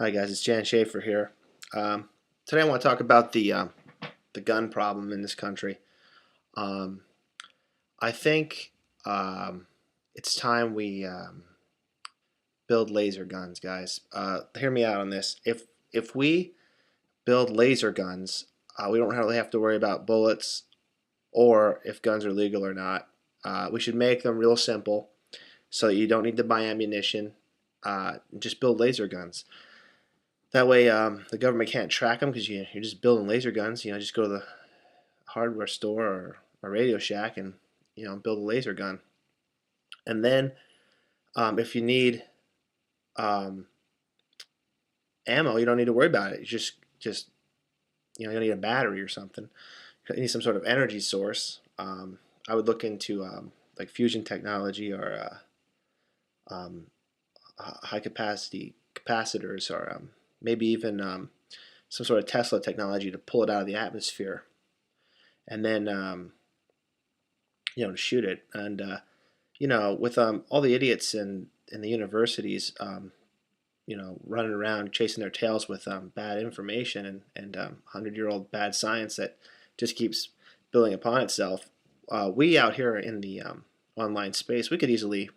Hi guys, it's Jan Schaefer here. Today I want to talk about the gun problem in this country. Um, I think it's time we build laser guns, guys. Hear me out on this. If we build laser guns, we don't really have to worry about bullets or if guns are legal or not. We should make them real simple so that you don't need to buy ammunition. Just build laser guns. That way, the government can't track them because you're just building laser guns. Just go to the hardware store or a Radio Shack and build a laser gun. And then, if you need um, ammo, you don't need to worry about it. You don't need a battery or something. You need some sort of energy source. I would look into like fusion technology or um, high capacity capacitors or maybe even some sort of Tesla technology to pull it out of the atmosphere and then to shoot it. And with all the idiots in the universities, running around chasing their tails with bad information and 100-year-old bad science that just keeps building upon itself. We out here in the online space, we could easily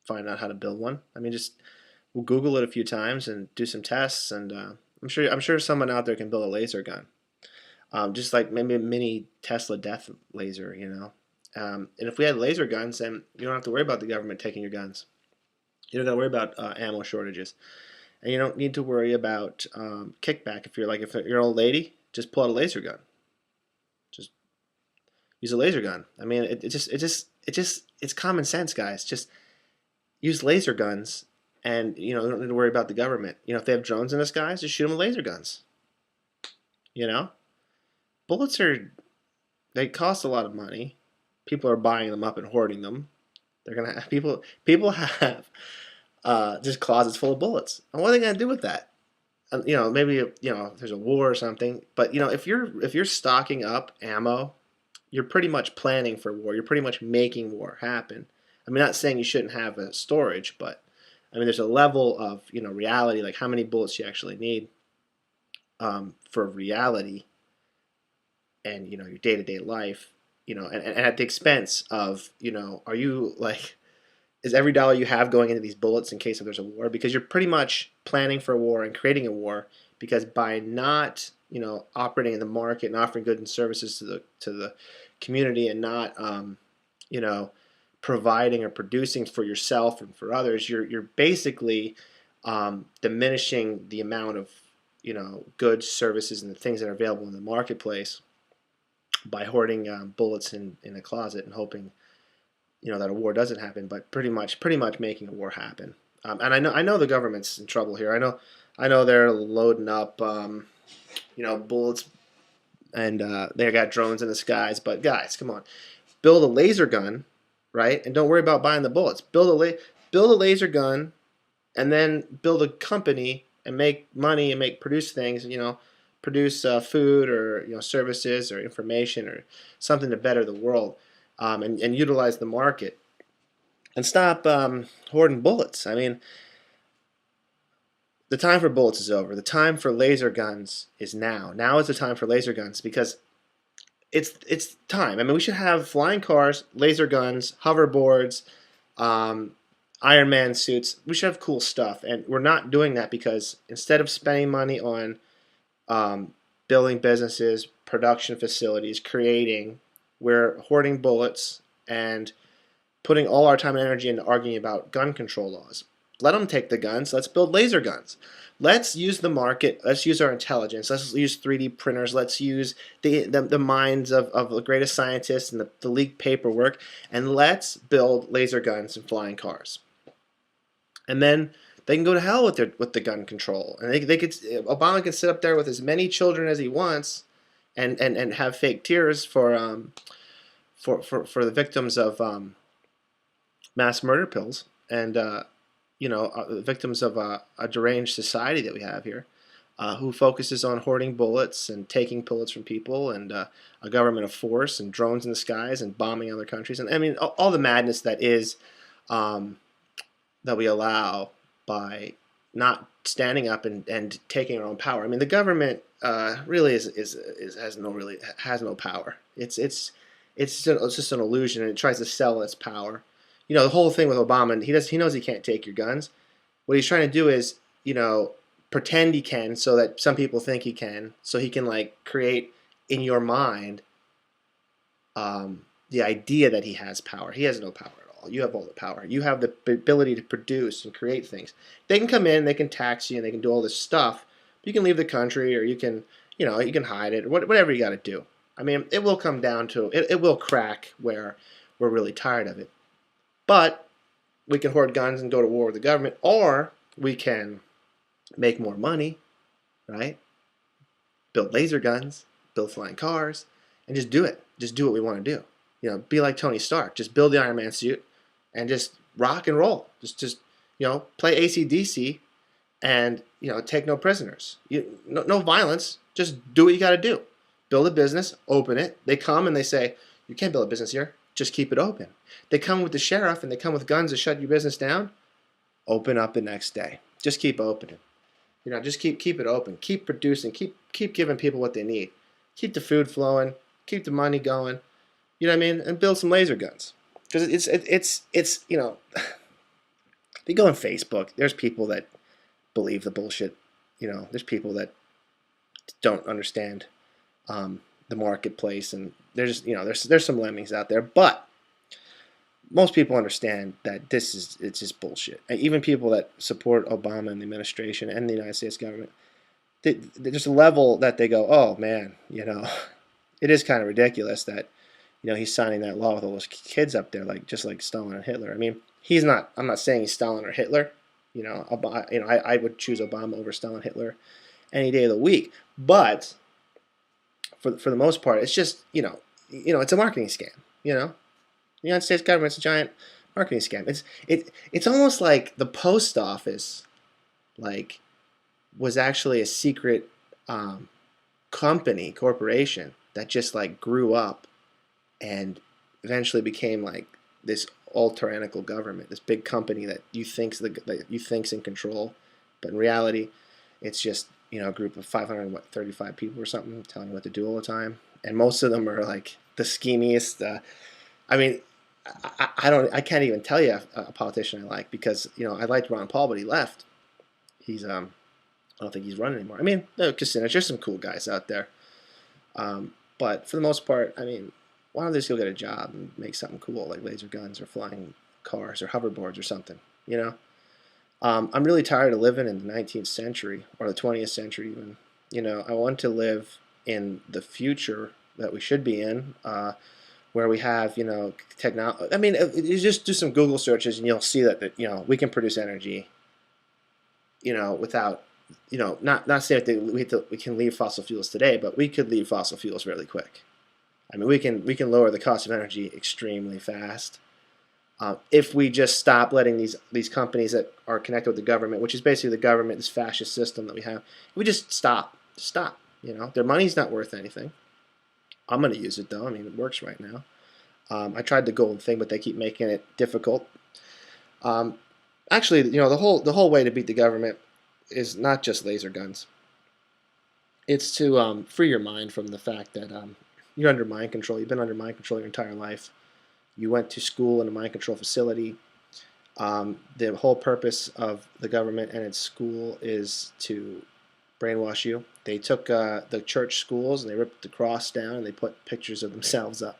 find out how to build one. I mean, just we'll Google it a few times and do some tests, and I'm sure someone out there can build a laser gun, just like maybe a mini Tesla death laser. And if we had laser guns, then you don't have to worry about the government taking your guns. You don't got to worry about ammo shortages, and you don't need to worry about kickback. If you're an old lady, just pull out a laser gun. Just use a laser gun. I mean, it's common sense, guys. Just use laser guns, and you don't need to worry about the government. If they have drones in the skies, just shoot them with laser guns. You know, bullets they cost a lot of money. People are buying them up and hoarding them. They're gonna have people have just closets full of bullets. And what are they gonna do with that? Maybe if there's a war or something. But if you're stocking up ammo, you're pretty much planning for war. You're pretty much making war happen. I mean, not saying you shouldn't have a storage, but I mean, there's a level of reality, like how many bullets you actually need for reality and your day-to-day life. And at the expense of are you like is every dollar you have going into these bullets in case if there's a war? Because you're pretty much planning for a war and creating a war. Because by not operating in the market and offering goods and services to the community and not you know providing or producing for yourself and for others, you're basically diminishing the amount of goods, services, and the things that are available in the marketplace by hoarding bullets in a closet and hoping that a war doesn't happen, but pretty much making a war happen. And I know the government's in trouble here. I know they're loading up bullets and they got drones in the skies. But guys, come on, build a laser gun, right? And don't worry about buying the bullets. Build a laser gun, and then build a company and make money and produce things. Produce food or services or information or something to better the world, and utilize the market and stop hoarding bullets. I mean, the time for bullets is over. The time for laser guns is now. Now is the time for laser guns because it's time. I mean, we should have flying cars, laser guns, hoverboards, um, Iron Man suits. We should have cool stuff, and we're not doing that because instead of spending money on um, building businesses, production facilities, creating, we're hoarding bullets and putting all our time and energy into arguing about gun control laws. Let them take the guns. Let's build laser guns. Let's use the market. Let's use our intelligence. Let's use 3D printers. Let's use the minds of the greatest scientists and the leaked paperwork. And let's build laser guns and flying cars. And then they can go to hell with the gun control. And they could Obama can sit up there with as many children as he wants and have fake tears for the victims of mass murder pills and victims of a deranged society that we have here, who focuses on hoarding bullets and taking bullets from people and a government of force and drones in the skies and bombing other countries. And I mean, all the madness that is that we allow by not standing up and taking our own power. I mean, the government really has no power. It's just an illusion, and it tries to sell its power. You know, the whole thing with Obama, he knows he can't take your guns. What he's trying to do is, pretend he can, so that some people think he can, so he can like create in your mind the idea that he has power. He has no power at all. You have all the power. You have the ability to produce and create things. They can come in, they can tax you, and they can do all this stuff. You can leave the country, or you can, you can hide it, or whatever you got to do. I mean, it will come down to it will crack where we're really tired of it. But we can hoard guns and go to war with the government, or we can make more money, right? Build laser guns, build flying cars, and just do it. Just do what we want to do. Be like Tony Stark. Just build the Iron Man suit and just rock and roll. Just play AC/DC and take no prisoners. No violence. Just do what you got to do. Build a business, open it. They come and they say, you can't build a business here. Just keep it open. They come with the sheriff and they come with guns to shut your business down. Open up the next day. Just keep opening. Just keep it open. Keep producing. Keep giving people what they need. Keep the food flowing. Keep the money going. You know what I mean? And build some laser guns. Because it's if you go on Facebook, there's people that believe the bullshit. There's people that don't understand the marketplace, and there's some lemmings out there, but most people understand that it's just bullshit. And even people that support Obama and the administration and the United States government, there's a level that they go, oh man, it is kind of ridiculous that he's signing that law with all those kids up there, just like Stalin and Hitler. I mean, I'm not saying he's Stalin or Hitler. I would choose Obama over Stalin, Hitler any day of the week, but for the most part, it's just it's a marketing scam. The United States government's a giant marketing scam. It's almost like the post office was actually a secret corporation that just grew up and eventually became this all tyrannical government, this big company that you think's in control, but in reality, it's just a group of 535 people or something telling you what to do all the time, and most of them are the schemiest. I mean, I can't even tell you a politician I like, because I liked Ron Paul, but he left. He's I don't think he's running anymore. I mean, Kucinich, there's some cool guys out there, but for the most part, I mean, why don't they just go get a job and make something cool like laser guns or flying cars or hoverboards or something? I'm really tired of living in the 19th century or the 20th century even. I want to live in the future that we should be in, where we have, technology. I mean, you just do some Google searches and you'll see that we can produce energy, without, not saying that we can leave fossil fuels today, but we could leave fossil fuels really quick. I mean, we can lower the cost of energy extremely fast. If we just stop letting these companies that are connected with the government, which is basically the government, this fascist system that we have, if we just stop. Their money's not worth anything. I'm going to use it though. I mean, it works right now. I tried the gold thing, but they keep making it difficult. Actually, the whole way to beat the government is not just laser guns. It's to free your mind from the fact that you're under mind control. You've been under mind control your entire life. You went to school in a mind control facility. The whole purpose of the government and its school is to brainwash you. They took the church schools and they ripped the cross down and they put pictures of themselves up.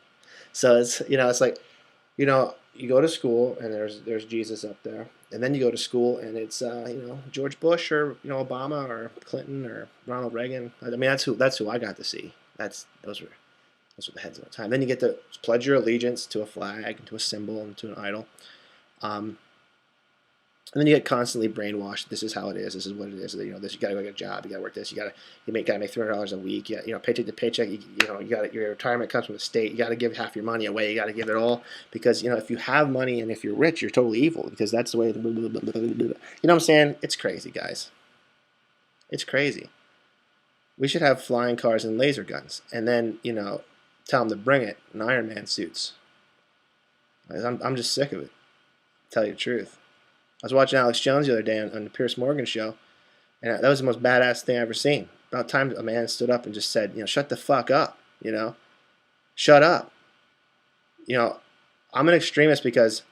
So it's like, you go to school and there's Jesus up there, and then you go to school and it's George Bush or Obama or Clinton or Ronald Reagan. I mean, that's who I got to see. Those were the heads of the time. Then you get to pledge your allegiance to a flag and to a symbol and to an idol. And then you get constantly brainwashed. This is how it is. This is what it is. This, you got to go get a job. You got to work this. You got to make $300 a week. Paycheck to paycheck. Your retirement comes from the state. You got to give half your money away. You got to give it all, because if you have money and if you're rich, you're totally evil, because that's the way. You know what I'm saying? It's crazy, guys. It's crazy. We should have flying cars and laser guns, and then tell them to bring it in Iron Man suits. I'm just sick of it. To tell you the truth. I was watching Alex Jones the other day on the Piers Morgan show, And that was the most badass thing I ever seen. About time a man stood up and just said, shut the fuck up, shut up. You know, I'm an extremist because,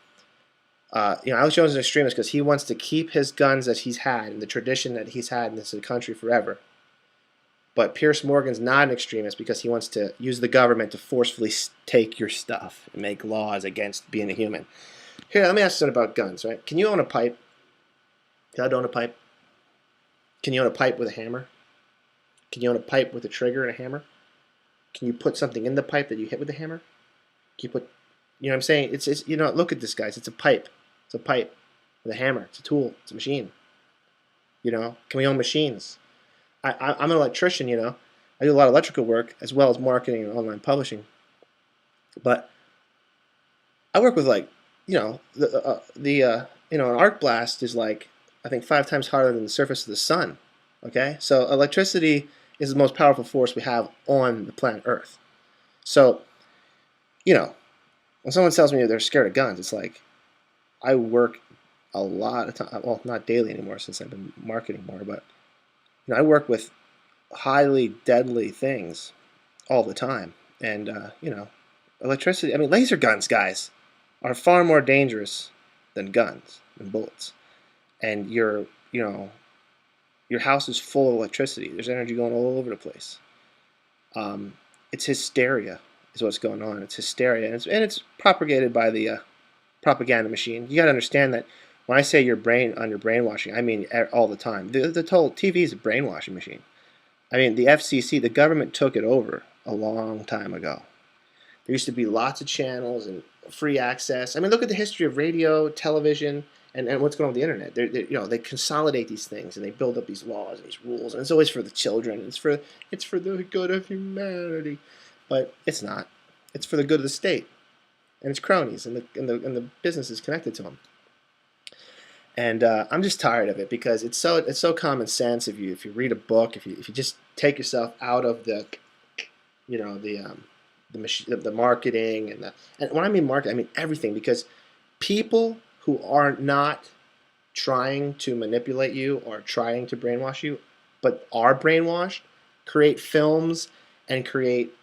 Alex Jones is an extremist because he wants to keep his guns that he's had and the tradition that he's had in this country forever. But Pierce Morgan's not an extremist because he wants to use the government to forcefully take your stuff and make laws against being a human. Here, let me ask you something about guns, right? Can you own a pipe? Can I own a pipe? Can you own a pipe with a hammer? Can you own a pipe with a trigger and a hammer? Can you put something in the pipe that you hit with a hammer? Can you put, you know what I'm saying? It's look at this, guys. It's a pipe. It's a pipe with a hammer. It's a tool. It's a machine. Can we own machines? I'm an electrician, I do a lot of electrical work as well as marketing and online publishing. But I work with an arc blast is like, I think 5 times harder than the surface of the sun. Okay, so electricity is the most powerful force we have on the planet Earth. So, when someone tells me they're scared of guns, it's like I work a lot of time. Well, not daily anymore since I've been marketing more, but I work with highly deadly things all the time, and electricity. I mean, laser guns, guys, are far more dangerous than guns and bullets. And your house is full of electricity. There's energy going all over the place. It's hysteria, is what's going on. It's hysteria, and it's propagated by the propaganda machine. You got to understand that when I say your brain under brainwashing, I mean all the time. The whole TV is a brainwashing machine. I mean, the FCC, the government took it over a long time ago. There used to be lots of channels and free access. I mean, look at the history of radio, television, and what's going on with the internet. They consolidate these things and they build up these laws and these rules, and it's always for the children. It's for the good of humanity, but it's not. It's for the good of the state and its cronies and the businesses connected to them. And I'm just tired of it because it's so common sense. If you read a book, if you just take yourself out of the marketing and when I mean marketing, I mean everything, because people who are not trying to manipulate you or trying to brainwash you, but are brainwashed, create films and create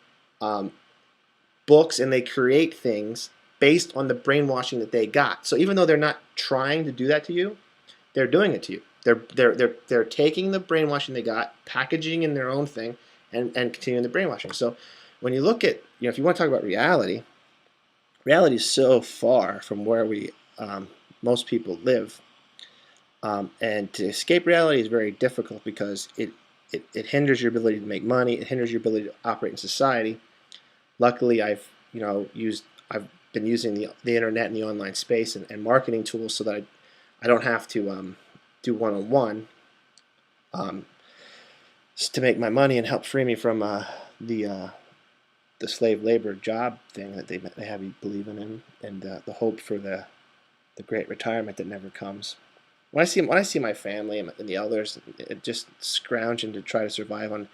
books, and they create things based on the brainwashing that they got. So even though they're not trying to do that to you, they're doing it to you. They're taking the brainwashing they got, packaging in their own thing, and continuing the brainwashing. So when you look at, if you want to talk about reality, reality is so far from where most people live, and to escape reality is very difficult because it hinders your ability to make money. It hinders your ability to operate in society. Luckily, I've been using the internet and the online space and marketing tools so that I don't have to do one-on-one to make my money and help free me from the slave labor job thing that they have you believing in, and the hope for the great retirement that never comes. When I see my family and the elders just scrounging to try to survive on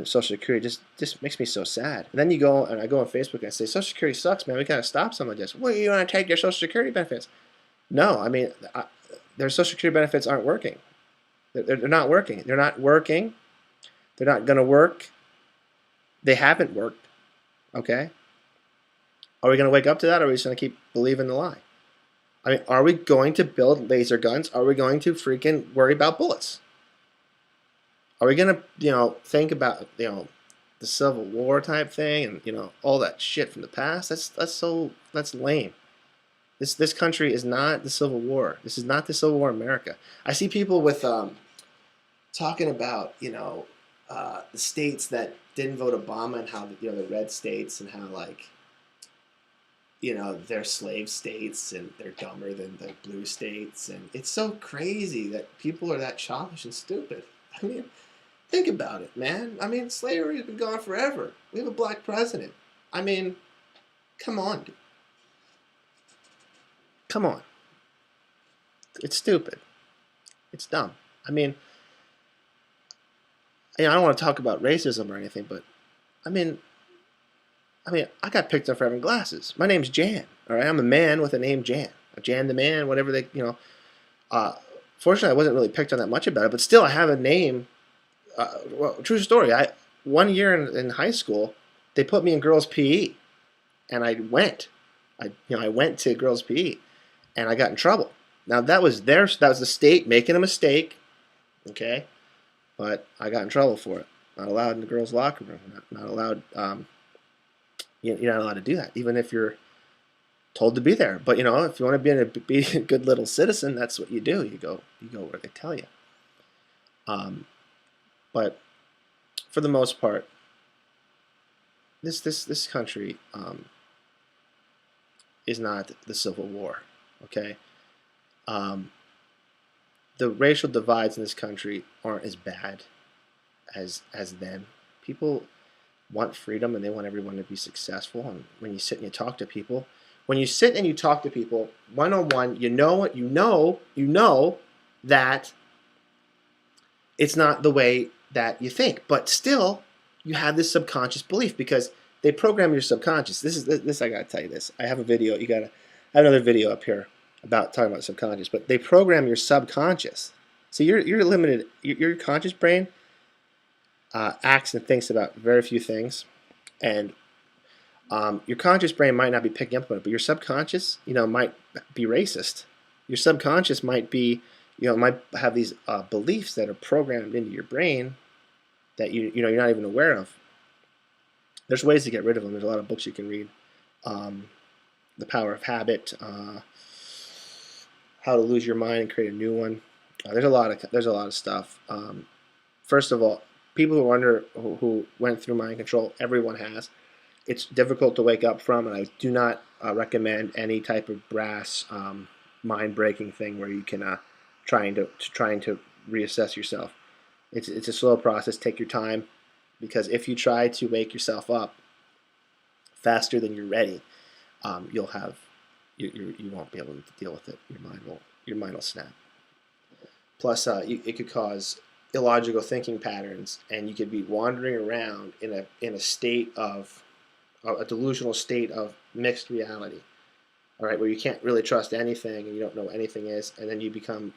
Social Security, just makes me so sad. And then I go on Facebook and I say, Social Security sucks, man. We gotta stop some of this. Well, you want to take your Social Security benefits? No, I mean, their Social Security benefits aren't working. They're not working. They're not working. They're not gonna work. They haven't worked. Okay. Are we gonna wake up to that, or are we just gonna keep believing the lie? I mean, are we going to build laser guns? Are we going to freaking worry about bullets? Are we going to, think about, the Civil War type thing and, all that shit from the past? That's lame. This country is not the Civil War. This is not the Civil War America. I see people with talking about, the states that didn't vote Obama and how, the red states and how, they're slave states and they're dumber than the blue states. And it's so crazy that people are that childish and stupid. I mean, think about it, man. I mean, slavery has been gone forever. We have a black president. I mean, come on, dude. Come on. It's stupid. It's dumb. I mean, I don't want to talk about racism or anything, but I mean, I got picked up for having glasses. My name's Jan. All right, I'm a man with a name Jan. Jan the man, whatever they, Fortunately, I wasn't really picked on that much about it, but still, I have a name. Well, true story. I 1 year in high school, they put me in girls' PE, and I went. I went to girls' PE, and I got in trouble. Now that was the state making a mistake, okay, but I got in trouble for it. Not allowed in the girls' locker room. Not allowed. You're not allowed to do that, even if you're told to be there. But if you want to be a good little citizen, that's what you do. You go where they tell you. But for the most part, this country is not the Civil War. Okay, the racial divides in this country aren't as bad as then. People want freedom and they want everyone to be successful. And when you sit and you talk to people, one on one, you know that it's not the way that you think, but still you have this subconscious belief because they program your subconscious. This I gotta tell you this. I have a video. I have another video up here about talking about subconscious, but they program your subconscious. So you're limited. Your conscious brain acts and thinks about very few things, and your conscious brain might not be picking up on it, but your subconscious, might be racist. Your subconscious might be, might have these beliefs that are programmed into your brain that you're not even aware of. There's ways to get rid of them. There's a lot of books you can read. The Power of Habit, How to Lose Your Mind and Create a New One. There's a lot of stuff. First of all, people who went through mind control, everyone has. It's difficult to wake up from, and I do not recommend any type of brass, mind-breaking thing where you can trying to reassess yourself. It's a slow process. Take your time, because if you try to wake yourself up faster than you're ready, you won't be able to deal with it. Your mind will snap. Plus, it could cause illogical thinking patterns, and you could be wandering around in a state of a delusional state of mixed reality. All right, where you can't really trust anything and you don't know what anything is, and then you become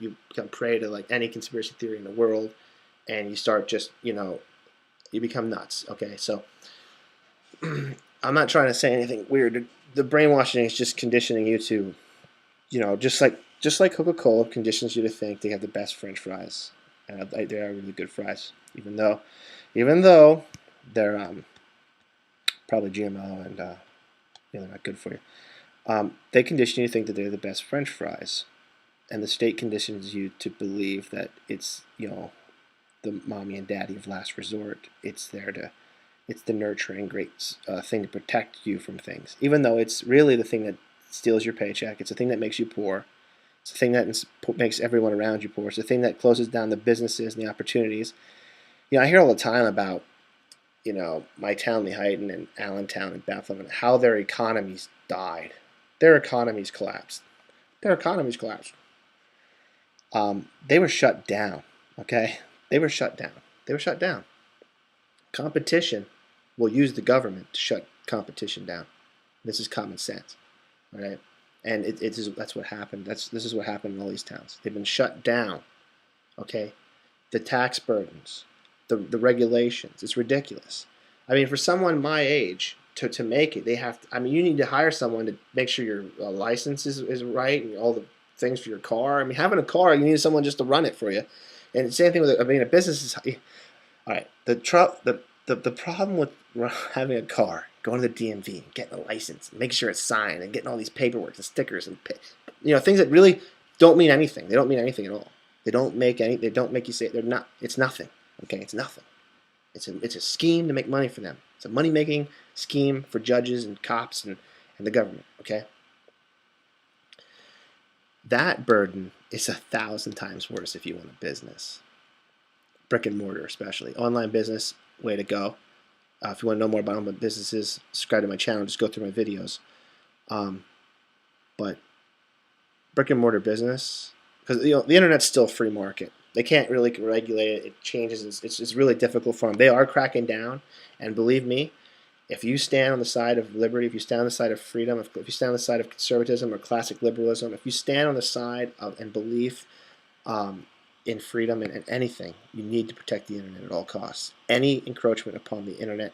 prey to like any conspiracy theory in the world, and you start just you become nuts. Okay, so I'm not trying to say anything weird. The brainwashing is just conditioning you to, just like Coca-Cola conditions you to think they have the best French fries, and they are really good fries, even though they're probably GMO and they're not good for you. They condition you to think that they're the best French fries, and the state conditions you to believe that it's the mommy and daddy of last resort. It's the nurturing great thing to protect you from things, even though it's really the thing that steals your paycheck. It's the thing that makes you poor. It's the thing that makes everyone around you poor. It's the thing that closes down the businesses and the opportunities. I hear all the time about my town, Lehighton, and Allentown, and Bethlehem, and how their economies died. Their economies collapsed. They were shut down. Okay, they were shut down. Competition will use the government to shut competition down. This is common sense, all right? And that's what happened. This is what happened in all these towns. They've been shut down. Okay, the tax burdens, the regulations. It's ridiculous. I mean, for someone my age to make it, they have to. I mean, you need to hire someone to make sure your license is right and all the things for your car. I mean, having a car, you need someone just to run it for you. And the same thing with a business is. All right, the problem with having a car, going to the DMV, getting a license, making sure it's signed, and getting all these paperwork and stickers and things that really don't mean anything. They don't mean anything at all. They don't make you say they're not. It's nothing. Okay, it's nothing. It's a scheme to make money for them. It's a money making scheme for judges and cops and the government. Okay, that burden is 1,000 times worse if you want a business. Brick and mortar, especially online business, way to go. If you want to know more about my businesses, subscribe to my channel. Just go through my videos. But brick and mortar business, because the internet's still free market. They can't really regulate it. It changes. It's really difficult for them. They are cracking down, and believe me, if you stand on the side of liberty, if you stand on the side of freedom, if you stand on the side of conservatism or classic liberalism, if you stand on the side of and belief in freedom and anything, you need to protect the internet at all costs. Any encroachment upon the internet,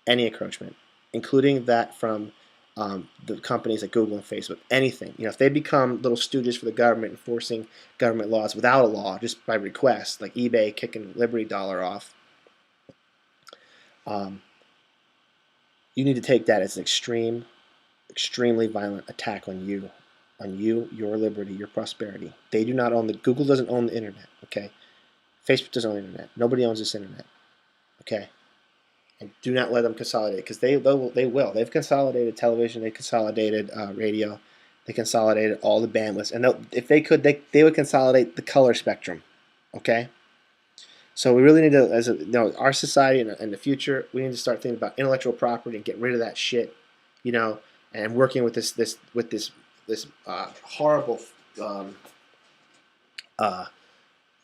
any encroachment, including that from the companies like Google and Facebook, anything. If they become little stooges for the government, enforcing government laws without a law, just by request, like eBay kicking Liberty Dollar off, um, you need to take that as an extremely violent attack on you, your liberty, your prosperity. They do not own Google doesn't own the internet. Okay, Facebook doesn't own the internet. Nobody owns this internet. Okay, and do not let them consolidate because they will. They've consolidated television. They consolidated radio. They consolidated all the bandwidths, and if they could, they would consolidate the color spectrum. Okay. So we really need to, our society in the future, we need to start thinking about intellectual property and get rid of that shit, and working with this horrible um, uh,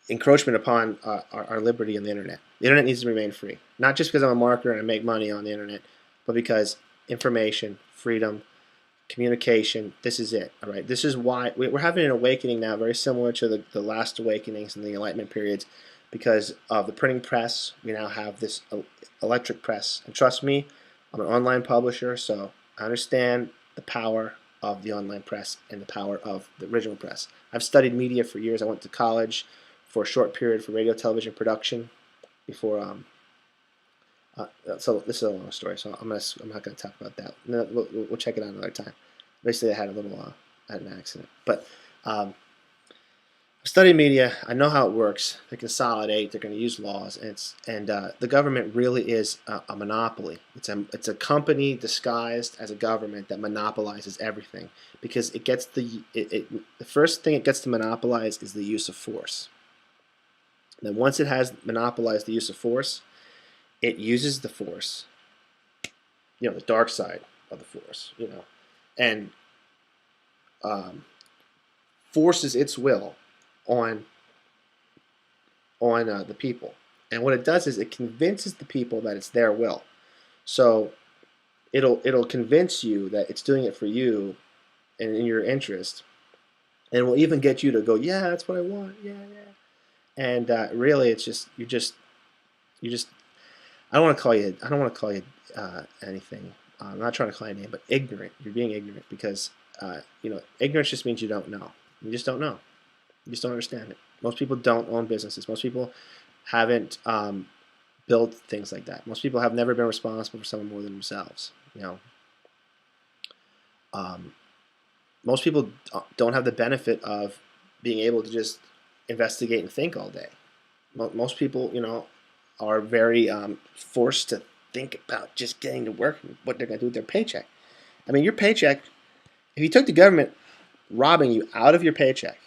encroachment upon our liberty on the internet. The internet needs to remain free, not just because I'm a marketer and I make money on the internet, but because information, freedom, communication, this is it. All right, this is why we're having an awakening now, very similar to the last awakenings in the Enlightenment periods. Because of the printing press, we now have this electric press. And trust me, I'm an online publisher, so I understand the power of the online press and the power of the original press. I've studied media for years. I went to college for a short period for radio television production before. So this is a long story, so I'm not gonna talk about that. No, we'll check it out another time. Basically, I had an accident, but. I've studied media. I know how it works. They consolidate. They're going to use laws, and the government really is a monopoly. It's a company disguised as a government that monopolizes everything because it gets the first thing it gets to monopolize is the use of force. And then once it has monopolized the use of force, it uses the force, the dark side of the force, and forces its will on the people. And what it does is it convinces the people that it's their will. So it'll convince you that it's doing it for you and in your interest, and will even get you to go, yeah, that's what I want, yeah, yeah. And really, it's just you just I don't want to call you anything. I'm not trying to call you a name, but ignorant. You're being ignorant because ignorance just means you don't know. You just don't know. You just don't understand it. Most people don't own businesses. Most people haven't built things like that. Most people have never been responsible for someone more than themselves. Most people don't have the benefit of being able to just investigate and think all day. Most people, are very forced to think about just getting to work and what they're going to do with their paycheck. I mean, your paycheck, if you took the government robbing you out of your paycheck,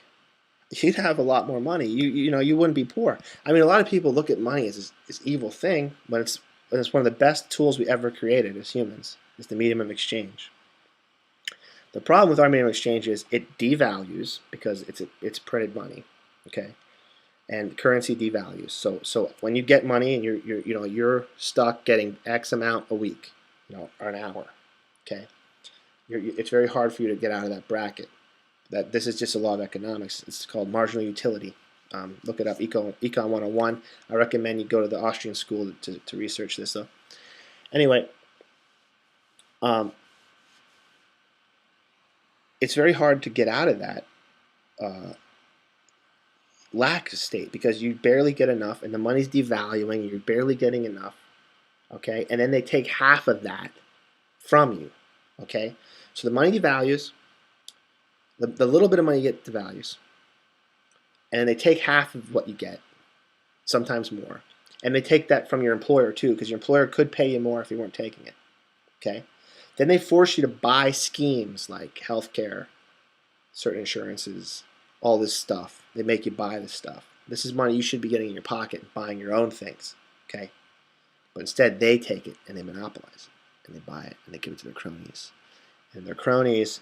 you'd have a lot more money. You wouldn't be poor. I mean, a lot of people look at money as this evil thing, but it's one of the best tools we ever created as humans. It's the medium of exchange. The problem with our medium of exchange is it devalues because it's printed money, okay, and currency devalues. So when you get money and you're stuck getting X amount a week, or an hour, okay, it's very hard for you to get out of that bracket. This is just a law of economics. It's called marginal utility. Look it up, Econ 101. I recommend you go to the Austrian school to research this, though. Anyway, it's very hard to get out of that lack state because you barely get enough, and the money's devaluing, and you're barely getting enough, okay? And then they take half of that from you, okay? So the money devalues. The little bit of money you get devalues, and they take half of what you get, sometimes more, and they take that from your employer too, because your employer could pay you more if you weren't taking it. Okay, then they force you to buy schemes like healthcare, certain insurances, all this stuff. They make you buy this stuff. This is money you should be getting in your pocket and buying your own things. Okay, but instead they take it and they monopolize it, and they buy it and they give it to their cronies, and their cronies.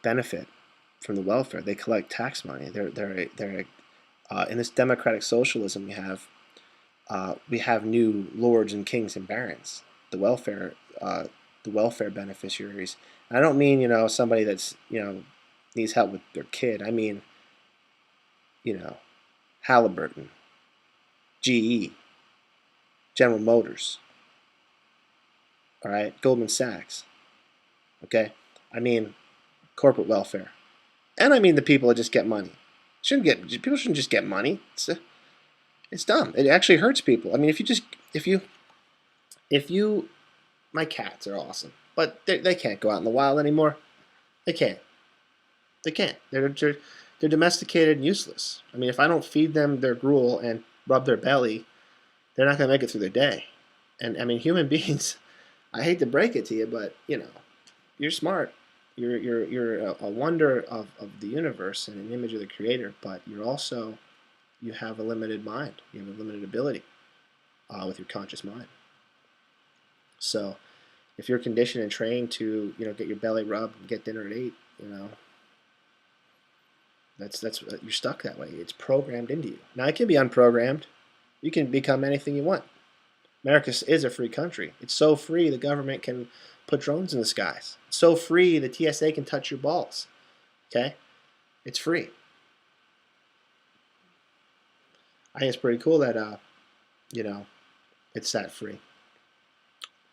Benefit from the welfare. They collect tax money. They're in this democratic socialism we have new lords and kings and barons. The welfare beneficiaries. And I don't mean somebody that's needs help with their kid, I mean, Halliburton, GE, General Motors, all right, Goldman Sachs, okay? I mean, corporate welfare. And I mean the people that just get money. People shouldn't just get money. It's dumb. It actually hurts people. I mean, if you, my cats are awesome, but they can't go out in the wild anymore. They can't. They can't. They're domesticated and useless. I mean, if I don't feed them their gruel and rub their belly, they're not going to make it through their day. And I mean, human beings. I hate to break it to you, but you're smart. You're a wonder of the universe and an image of the Creator, but you have a limited mind. You have a limited ability with your conscious mind. So, if you're conditioned and trained to get your belly rubbed and get dinner at 8, that's you're stuck that way. It's programmed into you. Now it can be unprogrammed. You can become anything you want. America is a free country. It's so free the government can put drones in the skies. It's so free the TSA can touch your balls. Okay? It's free. I think it's pretty cool that it's that free.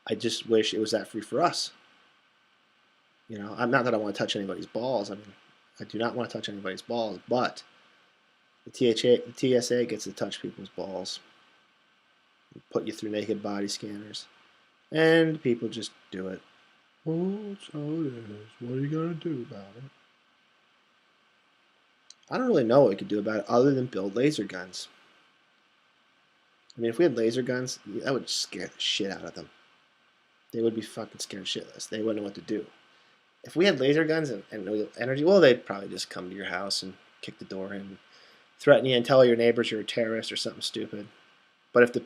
I just wish it was that free for us. I'm not that I want to touch anybody's balls. I mean, I do not want to touch anybody's balls, but the TSA gets to touch people's balls, put you through naked body scanners, and people just do it. Oh, so it is. What are you going to do about it? I don't really know what we could do about it other than build laser guns. I mean, if we had laser guns, that would scare the shit out of them. They would be fucking scared shitless. They wouldn't know what to do. If we had laser guns and energy, well, they'd probably just come to your house and kick the door in, threaten you and tell your neighbors you're a terrorist or something stupid. But if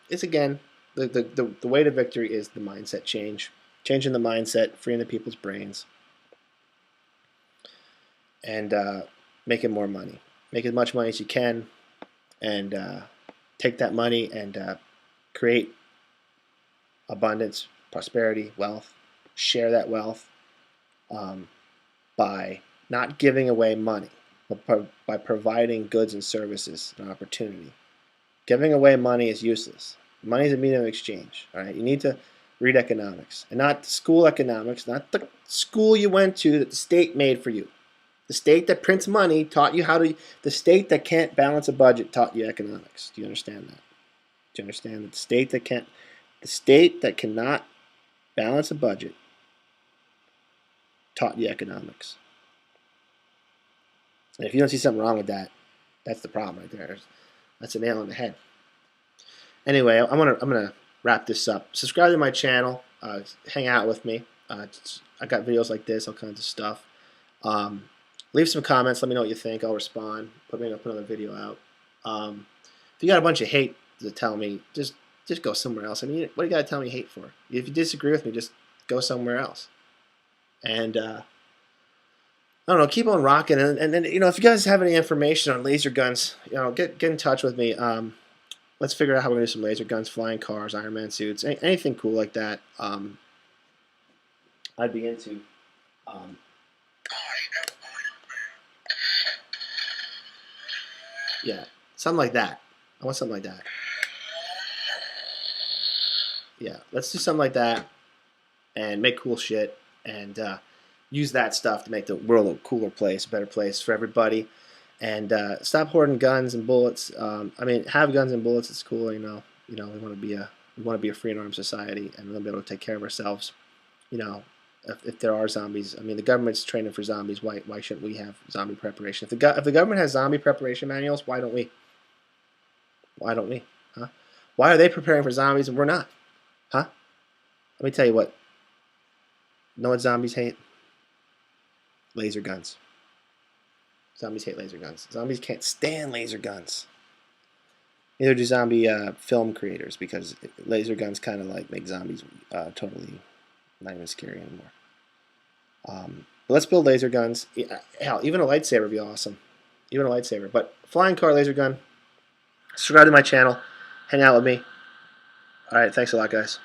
it's again, the way to victory is the mindset change. Changing the mindset, freeing the people's brains, and making more money. Make as much money as you can, and take that money and create abundance, prosperity, wealth. Share that wealth by not giving away money, but by providing goods and services and opportunity. Giving away money is useless. Money is a medium of exchange. All right, you need to read economics, and not school economics, not the school you went to that the state made for you. The state that prints money taught you how to. The state that can't balance a budget taught you economics. Do you understand that? Do you understand that the state that cannot balance a budget taught you economics? And if you don't see something wrong with that, that's the problem right there. That's a nail on the head. Anyway, I'm gonna wrap this up. Subscribe to my channel. Hang out with me. I got videos like this, all kinds of stuff. Leave some comments. Let me know what you think. I'll respond. Put another video out. If you got a bunch of hate to tell me, just go somewhere else. I mean, what do you got to tell me hate for? If you disagree with me, just go somewhere else. And I don't know. Keep on rocking. And then if you guys have any information on laser guns, get in touch with me. Let's figure out how we're gonna do some laser guns, flying cars, Iron Man suits, anything cool like that. I'd be into. Yeah, something like that. I want something like that. Yeah, let's do something like that and make cool shit and use that stuff to make the world a cooler place, a better place for everybody. And stop hoarding guns and bullets. I mean, have guns and bullets. It's cool, we want to be a free and armed society, and we'll be able to take care of ourselves. If there are zombies, I mean, the government's training for zombies. Why shouldn't we have zombie preparation? If the government has zombie preparation manuals, why don't we? Why don't we? Huh? Why are they preparing for zombies and we're not? Huh? Let me tell you what. Know what zombies hate? Laser guns. Zombies hate laser guns. Zombies can't stand laser guns. Neither do zombie film creators, because laser guns kind of like make zombies totally not even scary anymore. But let's build laser guns. Hell, even a lightsaber would be awesome. Even a lightsaber. But flying car laser gun. Subscribe to my channel. Hang out with me. Alright, thanks a lot, guys.